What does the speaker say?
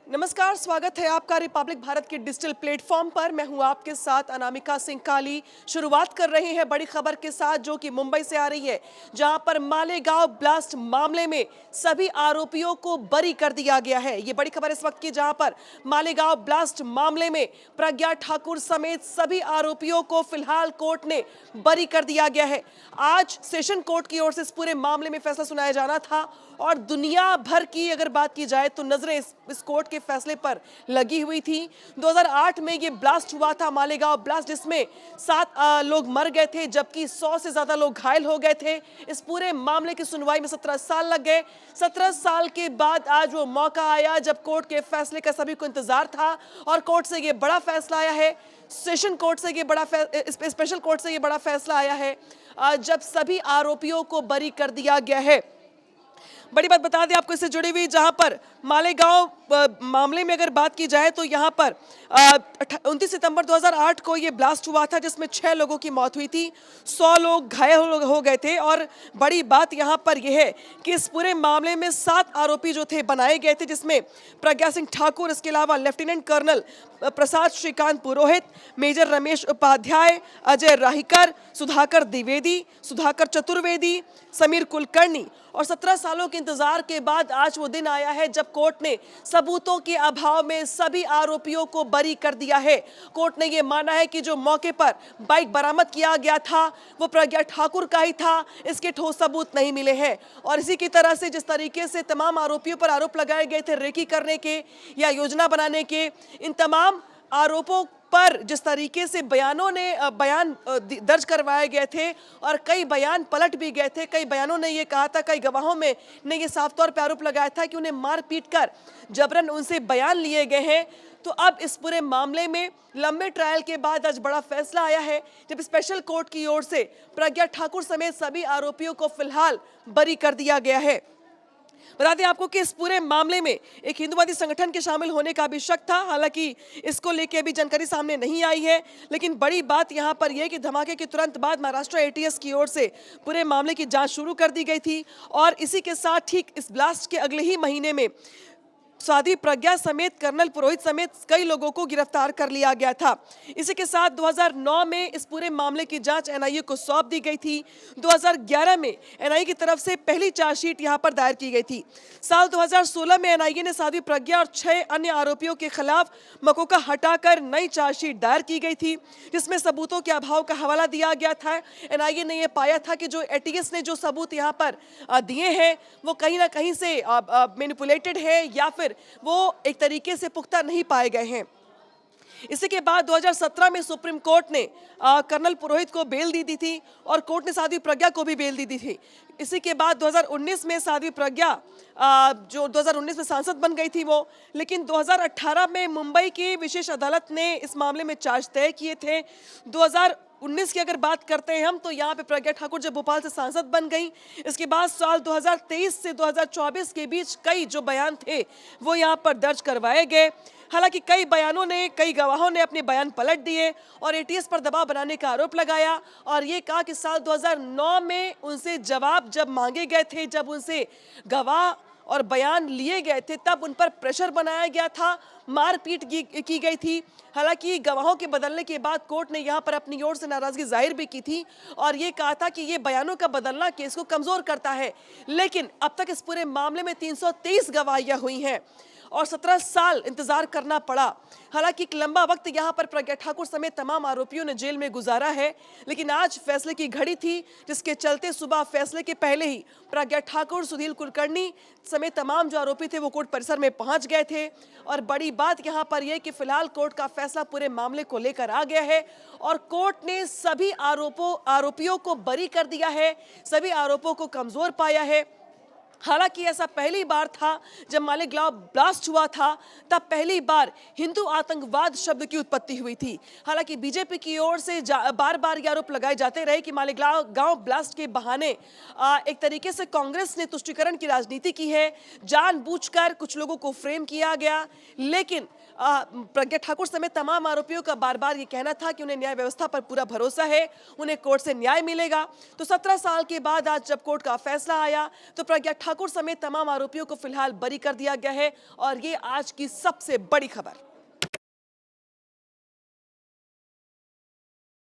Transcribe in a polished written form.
नमस्कार, स्वागत है आपका रिपब्लिक भारत के डिजिटल प्लेटफॉर्म पर। मैं हूं आपके साथ अनामिका सिंह काली। शुरुआत कर रहे हैं बड़ी खबर के साथ जो कि मुंबई से आ रही है, जहां पर मालेगांव ब्लास्ट मामले में सभी आरोपियों को बरी कर दिया गया है। ये बड़ी खबर इस वक्त की, जहां पर मालेगांव ब्लास्ट मामले में प्रज्ञा ठाकुर समेत सभी आरोपियों को फिलहाल कोर्ट ने बरी कर दिया गया है। आज सेशन कोर्ट की ओर से इस पूरे मामले में फैसला सुनाया जाना था और दुनिया भर की अगर बात की जाए तो नजरें इस कोर्ट के फैसले पर लगी हुई थी। 2008 में ये ब्लास्ट हुआ था, मालेगांव ब्लास्ट, जिसमें 7 लोग मर गए थे जबकि 100 से ज्यादा लोग घायल हो गए थे। इस पूरे मामले की सुनवाई में 17 साल लग गए। 17 साल के बाद आज वो मौका आया जब कोर्ट के फैसले का सभी को इंतजार था और कोर्ट से ये बड़ा फैसला आया है। सेशन कोर्ट से ये बड़ा स्पेशल कोर्ट से ये बड़ा फैसला आया है जब सभी आरोपियों को बरी कर दिया गया है। बड़ी बात बता दें आपको इससे जुड़ी हुई, जहां पर मालेगांव मामले में अगर बात की जाए तो यहां पर 29 सितंबर 2008 को ये ब्लास्ट हुआ था जिसमें 6 लोगों की मौत हुई थी, 100 लोग घायल हो गए थे। और बड़ी बात यहां पर यह है कि इस पूरे मामले में 7 आरोपी जो थे बनाए गए थे, जिसमें प्रज्ञा सिंह ठाकुर, इसके अलावा लेफ्टिनेंट कर्नल प्रसाद श्रीकांत पुरोहित, मेजर रमेश उपाध्याय, अजय राहिकर, सुधाकर द्विवेदी, सुधाकर चतुर्वेदी, समीर कुलकर्णी। और 17 सालों के इंतजार के बाद आज वो दिन आया है जब कोर्ट ने सबूतों के अभाव में सभी आरोपियों को बरी कर दिया है। कोर्ट ने ये माना है कि जो मौके पर बाइक बरामद किया गया था वो प्रज्ञा ठाकुर का ही था, इसके ठोस सबूत नहीं मिले हैं। और इसी की तरह से जिस तरीके से तमाम आरोपियों पर आरोप लगाए गए थे रेकी करने के या योजना बनाने के, इन तमाम आरोपों पर जिस तरीके से बयान दर्ज करवाए गए थे और कई बयान पलट भी गए थे। कई बयानों ने ये कहा था, कई गवाहों में ने ये साफ तौर पर आरोप लगाया था कि उन्हें मार पीट कर जबरन उनसे बयान लिए गए हैं। तो अब इस पूरे मामले में लंबे ट्रायल के बाद आज बड़ा फैसला आया है जब स्पेशल कोर्ट की ओर से प्रज्ञा ठाकुर समेत सभी आरोपियों को फिलहाल बरी कर दिया गया है। बता दें आपको कि इस पूरे मामले में एक हिंदूवादी संगठन के शामिल होने का भी शक था, हालांकि इसको लेकर अभी जानकारी सामने नहीं आई है। लेकिन बड़ी बात यहां पर यह कि धमाके के तुरंत बाद महाराष्ट्र एटीएस की ओर से पूरे मामले की जांच शुरू कर दी गई थी और इसी के साथ ठीक इस ब्लास्ट के अगले ही महीने में साध्वी प्रज्ञा समेत कर्नल पुरोहित समेत कई लोगों को गिरफ्तार कर लिया गया था। इसी के साथ 2009 में इस पूरे मामले की जांच एनआईए को सौंप दी गई थी। 2011 में एनआईए की तरफ से पहली चार्जशीट यहां पर दायर की गई थी। साल 2016 में एनआईए ने साध्वी प्रज्ञा और 6 अन्य आरोपियों के खिलाफ मकोका हटाकर नई चार्जशीट दायर की गई थी, जिसमें सबूतों के अभाव का हवाला दिया गया था। एनआईए ने यह पाया था कि जो एटीएस ने जो सबूत यहाँ पर दिए हैं वो कहीं ना कहीं से मैनिपुलेटेड है या फिर वो एक तरीके से पुख्ता नहीं पाए गए हैं। इसी के बाद 2017 में सुप्रीम कोर्ट ने कर्नल पुरोहित को बेल दी थी और कोर्ट ने साध्वी प्रज्ञा को भी बेल दी थी। इसी के बाद 2019 में साध्वी प्रज्ञा जो 2019 में सांसद बन गई थी वो, लेकिन 2018 में मुंबई की विशेष अदालत ने इस मामले में चार्ज तय किए थे। 2019 की अगर बात करते हैं हम तो यहाँ पे प्रज्ञा ठाकुर जब भोपाल से सांसद बन गई, इसके बाद साल 2023 से 2024 के बीच कई जो बयान थे वो यहाँ पर दर्ज करवाए गए। हालांकि कई गवाहों ने अपने बयान पलट दिए और एटीएस पर दबाव बनाने का आरोप लगाया और ये कहा कि साल 2009 में उनसे जवाब जब मांगे गए थे, जब उनसे गवाह और बयान लिए गए थे, तब उन पर प्रेशर बनाया गया था, मारपीट की गई थी। हालांकि गवाहों के बदलने के बाद कोर्ट ने यहां पर अपनी ओर से नाराजगी जाहिर भी की थी और ये कहा था कि ये बयानों का बदलना केस को कमजोर करता है। लेकिन अब तक इस पूरे मामले में 323 गवाहियां हुई हैं और 17 साल इंतजार करना पड़ा। हालांकि एक लंबा वक्त यहां पर प्रज्ञा ठाकुर समेत तमाम आरोपियों ने जेल में गुजारा है, लेकिन आज फैसले की घड़ी थी, जिसके चलते सुबह फैसले के पहले ही प्रज्ञा ठाकुर, सुधीर कुलकर्णी समेत तमाम जो आरोपी थे वो कोर्ट परिसर में पहुंच गए थे। और बड़ी बात यहां पर यह कि फिलहाल कोर्ट का फैसला पूरे मामले को लेकर आ गया है और कोर्ट ने सभी आरोपियों को बरी कर दिया है, सभी आरोपों को कमजोर पाया है। हालांकि ऐसा पहली बार था जब मालेगांव ब्लास्ट हुआ था, तब पहली बार हिंदू आतंकवाद शब्द की उत्पत्ति हुई थी। हालांकि बीजेपी की ओर से बार बार ये आरोप लगाए जाते रहे कि मालेगांव ब्लास्ट के बहाने एक तरीके से कांग्रेस ने तुष्टीकरण की राजनीति की है, जानबूझकर कुछ लोगों को फ्रेम किया गया। लेकिन प्रज्ञा ठाकुर समेत तमाम आरोपियों का बार बार ये कहना था कि उन्हें न्याय व्यवस्था पर पूरा भरोसा है, उन्हें कोर्ट से न्याय मिलेगा। तो 17 साल के बाद आज जब कोर्ट का फैसला आया तो प्रज्ञा ठाकुर समेत तमाम आरोपियों को फिलहाल बरी कर दिया गया है और ये आज की सबसे बड़ी खबर।